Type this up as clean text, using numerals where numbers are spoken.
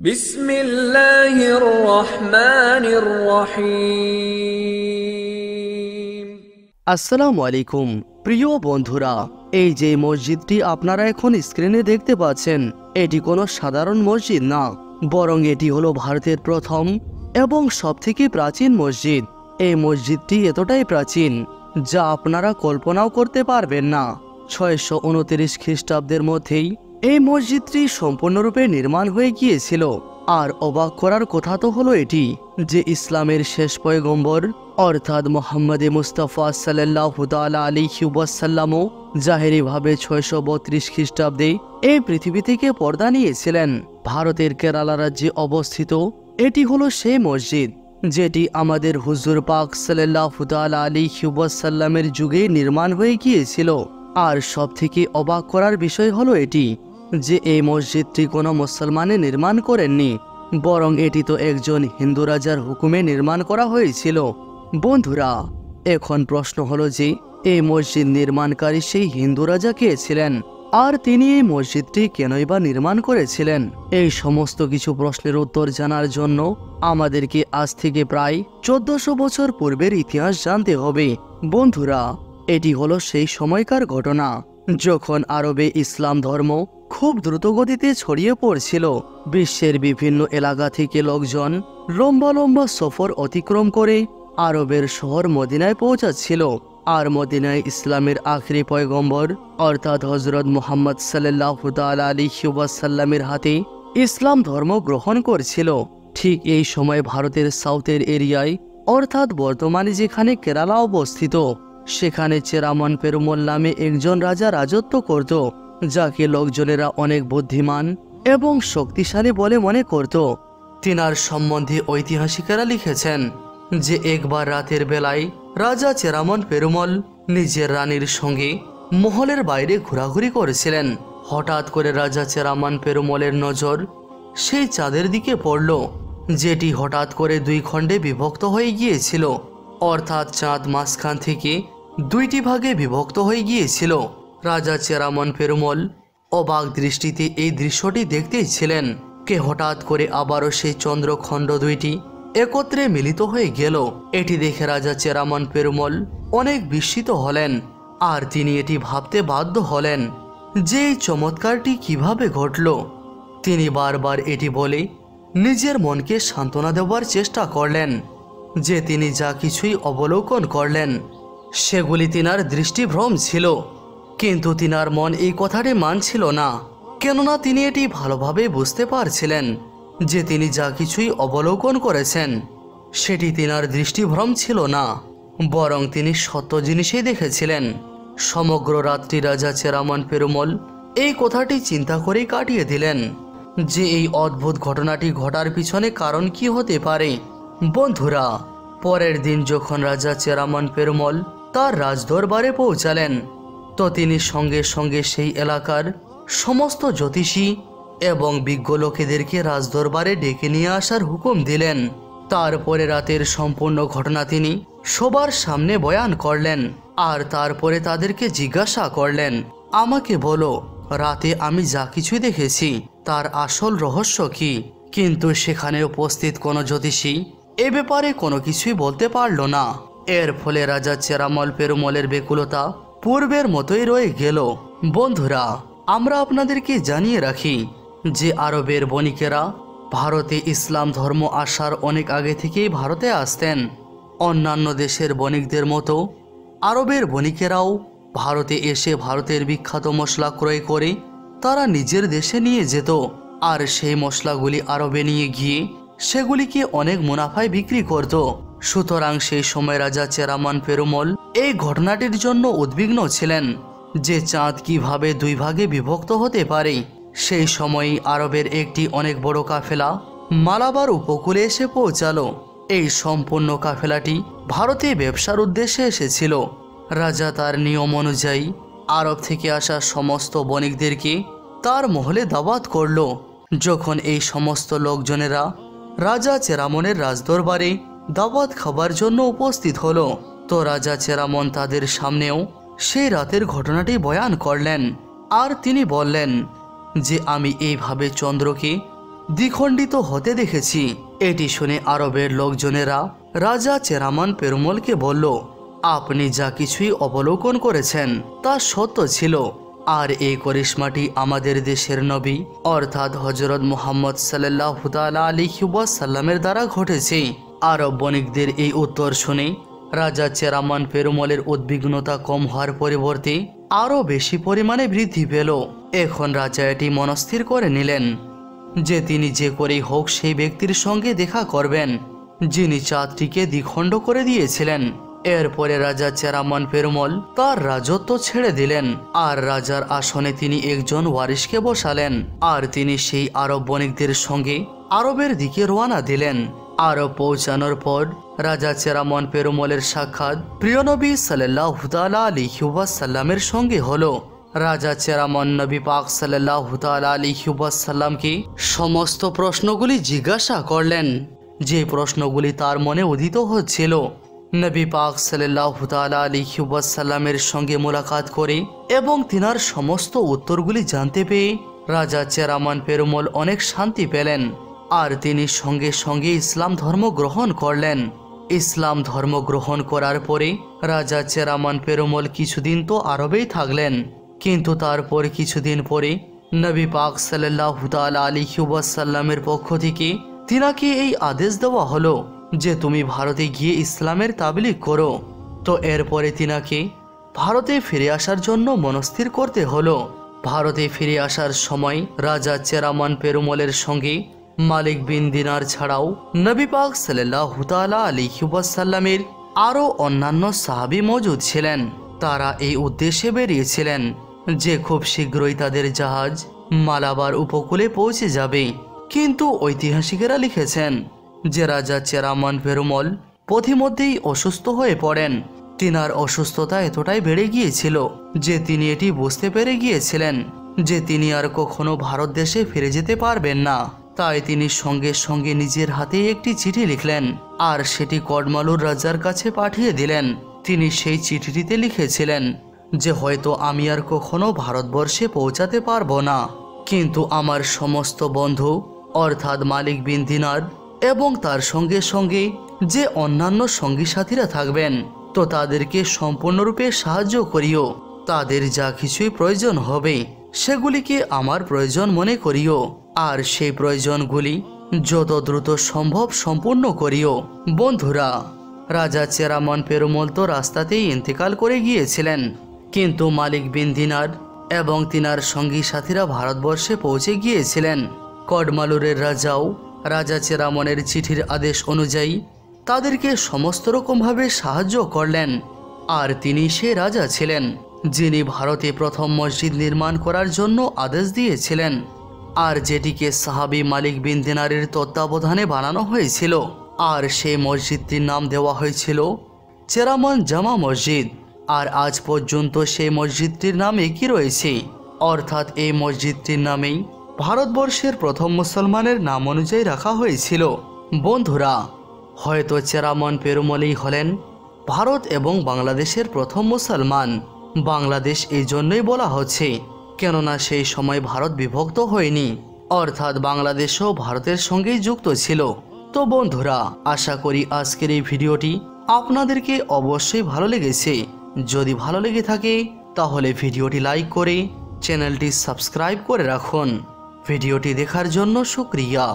বিসমিল্লাহির রহমানির রহিম। আসসালামু আলাইকুম প্রিয় বন্ধুরা, এই যে মসজিদটি আপনারা এখন স্ক্রিনে দেখতে পাচ্ছেন, এটি কোনো সাধারণ মসজিদ না, বরং এটি হলো ভারতের প্রথম এবং সবথেকে প্রাচীন মসজিদ। এই মসজিদটি এতটাই প্রাচীন যা আপনারা কল্পনাও করতে পারবেন না। 629 খ্রিস্টাব্দের মধ্যেই এই মসজিদটি সম্পূর্ণরূপে নির্মাণ হয়ে গিয়েছিল। আর অবাক করার কথা তো হলো এটি যে ইসলামের শেষ পয়গম্বর অর্থাৎ মোহাম্মদ মুস্তাফা সাল্লাল্লাহু তাআলা আলাইহি ওয়াসাল্লামও জাহেরিভাবে 632 খ্রিস্টাব্দে এই পৃথিবী থেকে পর্দা নিয়েছিলেন। ভারতের কেরালা রাজ্যে অবস্থিত এটি হলো সেই মসজিদ যেটি আমাদের হুজুর পাক সাল্লাল্লাহু তাআলা আলাইহি ওয়াসাল্লামের যুগে নির্মাণ হয়ে গিয়েছিল। আর সবথেকে অবাক করার বিষয় হলো এটি যে এই মসজিদটি কোনো মুসলমানে নির্মাণ করেননি, বরং এটি তো একজন হিন্দু রাজার হুকুমে নির্মাণ করা হয়েছিল। বন্ধুরা, এখন প্রশ্ন হলো যে এই মসজিদ নির্মাণকারী সেই হিন্দু রাজা কে ছিলেন, আর তিনি এই মসজিদটি কেনই বা নির্মাণ করেছিলেন? এই সমস্ত কিছু প্রশ্নের উত্তর জানার জন্য আমাদেরকে আজ থেকে প্রায় 1400 বছর পূর্বের ইতিহাস জানতে হবে। বন্ধুরা, এটি হলো সেই সময়কার ঘটনা যখন আরবে ইসলাম ধর্ম খুব দ্রুতগতিতে ছড়িয়ে পড়ছিল। বিশ্বের বিভিন্ন এলাকা থেকে লোকজন লম্বা লম্বা সফর অতিক্রম করে আরবের শহর মদিনায় পৌঁছাচ্ছিল। আর মদিনায় ইসলামের আখরি পয়গম্বর অর্থাৎ হযরত মুহাম্মদ সাল্লাল্লাহু তাআলা আলাইহি ওয়াসাল্লামের হাতে ইসলাম ধর্ম গ্রহণ করছিল। ঠিক এই সময় ভারতের সাউথের এরিয়ায় অর্থাৎ বর্তমানে যেখানে কেরালা অবস্থিত, সেখানে চেরামন পেরুমল নামে একজন রাজা রাজত্ব করত, যাকে লোকজনেরা অনেক বুদ্ধিমান এবং শক্তিশালী বলে মনে করত। তিনার সম্বন্ধে ঐতিহাসিকেরা লিখেছেন যে একবার রাতের বেলায় রাজা চেরামন পেরুমল নিজের রানীর সঙ্গে মহলের বাইরে ঘোরাঘুরি করেছিলেন। হঠাৎ করে রাজা চেরামন পেরুমলের নজর সেই চাঁদের দিকে পড়ল, যেটি হঠাৎ করে দুই খণ্ডে বিভক্ত হয়ে গিয়েছিল, অর্থাৎ চাঁদ মাঝখান থেকে দুইটি ভাগে বিভক্ত হয়ে গিয়েছিল। রাজা চেরামন পেরুমল অবাক দৃষ্টিতে এই দৃশ্যটি দেখতেই ছিলেন। কে হঠাৎ করে আবারও সেই চন্দ্রখণ্ড দুইটি একত্রে মিলিত হয়ে গেল। এটি দেখে রাজা চেরামন পেরুমল অনেক বিস্মিত হলেন, আর তিনি এটি ভাবতে বাধ্য হলেন যে এই চমৎকারটি কিভাবে ঘটল। তিনি বারবার এটি বলে নিজের মনকে সান্ত্বনা দেওয়ার চেষ্টা করলেন যে তিনি যা কিছুই অবলোকন করলেন সেগুলি তিনার দৃষ্টিভ্রম ছিল। কিন্তু তিনার মন এই কথাটি মানছিল না, কেননা তিনি এটি ভালোভাবে বুঝতে পারছিলেন যে তিনি যা কিছুই অবলোকন করেছেন সেটি তিনার দৃষ্টিভ্রম ছিল না, বরং তিনি সত্য জিনিসই দেখেছিলেন। সমগ্র রাত্রি রাজা চেরামন পেরুমল এই কথাটি চিন্তা করেই কাটিয়ে দিলেন যে এই অদ্ভুত ঘটনাটি ঘটার পিছনে কারণ কি হতে পারে। বন্ধুরা, পরের দিন যখন রাজা চেরামন পেরুমল তার রাজদরবারে পৌঁছালেন, তো তিনি সঙ্গে সঙ্গে সেই এলাকার সমস্ত জ্যোতিষী এবং বিজ্ঞ লোকেদেরকে রাজদরবারে ডেকে নিয়ে আসার হুকুম দিলেন। তারপরে রাতের সম্পূর্ণ ঘটনা তিনি সবার সামনে বয়ান করলেন, আর তারপরে তাদেরকে জিজ্ঞাসা করলেন, আমাকে বলো, রাতে আমি যা কিছুই দেখেছি তার আসল রহস্য কি? কিন্তু সেখানে উপস্থিত কোনো জ্যোতিষী এ ব্যাপারে কোনো কিছুই বলতে পারল না। এর ফলে রাজা চেরামল পেরুমলের বেকুলতা পূর্বের মতোই রয়ে গেল। বন্ধুরা, আমরা আপনাদেরকে জানিয়ে রাখি যে আরবের বণিকেরা ভারতে ইসলাম ধর্ম আসার অনেক আগে থেকেই ভারতে আসতেন। অন্যান্য দেশের বণিকদের মতো আরবের বণিকেরাও ভারতে এসে ভারতের বিখ্যাত মশলা ক্রয় করে তারা নিজের দেশে নিয়ে যেত, আর সেই মশলাগুলি আরবে নিয়ে গিয়ে সেগুলিকে অনেক মুনাফায় বিক্রি করত। সুতরাং সেই সময় রাজা চেরামন পেরুমল এই ঘটনাটির জন্য উদ্বিগ্ন ছিলেন যে চাঁদ কিভাবে দুই ভাগে বিভক্ত হতে পারে। সেই সময়ই আরবের একটি অনেক বড় কাফেলা মালাবার উপকূলে এসে পৌঁছালো। এই সম্পূর্ণ কাফেলাটি ভারতে ব্যবসার উদ্দেশ্যে এসেছিল। রাজা তার নিয়ম অনুযায়ী আরব থেকে আসা সমস্ত বণিকদেরকে তার মহলে দাওয়াত করল। যখন এই সমস্ত লোকজনেরা রাজা চেরামনের রাজদরবারে দাওয়াত খাবার জন্য উপস্থিত হলো, তো রাজা চেরামন তাদের সামনেও সেই রাতের ঘটনাটি বয়ান করলেন। আর তিনি বললেন যে আমি এইভাবে চন্দ্রকে দ্বিখণ্ডিত হতে দেখেছি। এটি শুনে আরবের লোকজনেরা রাজা চেরামান পেরুমলকে বলল, আপনি যা কিছুই অবলোকন করেছেন তা সত্য ছিল, আর এই করিশ্মাটি আমাদের দেশের নবী অর্থাৎ হযরত মুহাম্মদ সাল্লাল্লাহু তাআলা আলাইহি ওয়াসাল্লামের দ্বারা ঘটেছে। আরব বণিকদের এই উত্তর শুনে রাজা চেরামান পেরুমলের উদ্বিগ্নতা কম হওয়ার পরিবর্তে আরও বেশি পরিমাণে বৃদ্ধি পেল। এখন রাজা এটি মনস্থির করে নিলেন যে তিনি যে করেই হোক সেই ব্যক্তির সঙ্গে দেখা করবেন যিনি চাঁদটিকে দ্বিখণ্ড করে দিয়েছিলেন। এরপরে রাজা চেরামান পেরুমল তার রাজত্ব ছেড়ে দিলেন আর রাজার আসনে তিনি একজন ওয়ারিশকে বসালেন, আর তিনি সেই আরব বণিকদের সঙ্গে আরবের দিকে রওনা দিলেন। আরব পৌঁছানোর পর রাজা চেরামান পেরুমলের সাক্ষাৎ প্রিয় নবী সাল্লাল্লাহু তাআলা আলাইহি ওয়াসাল্লামের সঙ্গে হলো। রাজা চেরামান নবী পাক সাল্লাল্লাহু তাআলা আলাইহি ওয়াসাল্লামকে সমস্ত প্রশ্নগুলি জিজ্ঞাসা করলেন, যে প্রশ্নগুলি তার মনে উদিত হচ্ছিল। নবী পাক সাল্লাল্লাহু তাআলা আলাইহি ওয়াসাল্লামের সঙ্গে মোলাকাত করে এবং তিনার সমস্ত উত্তরগুলি জানতে পেয়ে রাজা চেরামান পেরুমল অনেক শান্তি পেলেন, আর তিনি সঙ্গে সঙ্গে ইসলাম ধর্ম গ্রহণ করলেন। ইসলাম ধর্ম গ্রহণ করার পরে রাজা চেরামান পেরুমল কিছুদিন তো আরবেই থাকলেন, কিন্তু তারপর কিছুদিন পরে নবী পাক সাল্লাল্লাহু তাআলা আলাইহি ওয়াসাল্লামের পক্ষ থেকে তিনাকে এই আদেশ দেওয়া হলো যে তুমি ভারতে গিয়ে ইসলামের তাবলীগ করো। তো এরপরে তিনাকে ভারতে ফিরে আসার জন্য মনস্থির করতে হলো। ভারতে ফিরে আসার সময় রাজা চেরামান পেরুমলের সঙ্গে মালিক বিন দিনার ছাড়াও নবী পাক সাল্লাল্লাহু তাআলা আলাইহি ওয়াসাল্লামের আরও অন্যান্য সাহাবী মজুদ ছিলেন। তারা এই উদ্দেশ্যে বেরিয়েছিলেন যে খুব শীঘ্রই তাদের জাহাজ মালাবার উপকূলে পৌঁছে যাবে। কিন্তু ঐতিহাসিকেরা লিখেছেন যে রাজা চেরামান পেরুমল পথিমধ্যেই অসুস্থ হয়ে পড়েন। তিনার অসুস্থতা এতটাই বেড়ে গিয়েছিল যে তিনি এটি বুঝতে পেরে গিয়েছিলেন যে তিনি আর কখনো ভারত দেশে ফিরে যেতে পারবেন না। তাই তিনি সঙ্গে সঙ্গে নিজের হাতে একটি চিঠি লিখলেন আর সেটি কডমালুর রাজার কাছে পাঠিয়ে দিলেন। তিনি সেই চিঠিটিতে লিখেছিলেন যে হয়তো আমি আর কখনো ভারতবর্ষে পৌঁছাতে পারবো না, কিন্তু আমার সমস্ত বন্ধু অর্থাৎ মালিক বিন দিনার এবং তার সঙ্গে সঙ্গে যে অন্যান্য সঙ্গী সাথীরা থাকবেন তো তাদেরকে সম্পূর্ণরূপে সাহায্য করিও। তাদের যা কিছুই প্রয়োজন হবে সেগুলিকে আমার প্রয়োজন মনে করিও, আর সেই প্রয়োজনগুলি যত দ্রুত সম্ভব সম্পূর্ণ করিও। বন্ধুরা, রাজা চেরামান পেরুমল তো রাস্তাতেই ইন্তেকাল করে গিয়েছিলেন, কিন্তু মালিক বিন দিনার এবং তিনার সঙ্গী সাথীরা ভারতবর্ষে পৌঁছে গিয়েছিলেন। কডমালুরের রাজাও রাজা চেরামনের চিঠির আদেশ অনুযায়ী তাদেরকে সমস্ত রকমভাবে সাহায্য করলেন, আর তিনি সে রাজা ছিলেন যিনি ভারতে প্রথম মসজিদ নির্মাণ করার জন্য আদেশ দিয়েছিলেন, আর যেটিকে সাহাবী মালিক বিন দিনারের তত্ত্বাবধানে বানানো হয়েছিল। আর সেই মসজিদটির নাম দেওয়া হয়েছিল চেরামান জামা মসজিদ। আর আজ পর্যন্ত সেই মসজিদটির নাম একই রয়েছে, অর্থাৎ এই মসজিদটির নামেই ভারতবর্ষের প্রথম মুসলমানের নাম অনুযায়ী রাখা হয়েছিল। বন্ধুরা, হয়তো চেরামান পেরুমলই হলেন ভারত এবং বাংলাদেশের প্রথম মুসলমান। বাংলাদেশ এই জন্যই বলা হচ্ছে কেননা সেই সময় ভারত বিভক্ত হয়নি, অর্থাৎ বাংলাদেশও ভারতের সঙ্গেই যুক্ত ছিল। তো বন্ধুরা, আশা করি আজকের এই ভিডিওটি আপনাদেরকে অবশ্যই ভালো লেগেছে। যদি ভালো লেগে থাকে তাহলে ভিডিওটি লাইক করে চ্যানেলটি সাবস্ক্রাইব করে রাখুন। ভিডিওটি দেখার জন্য শুকরিয়া।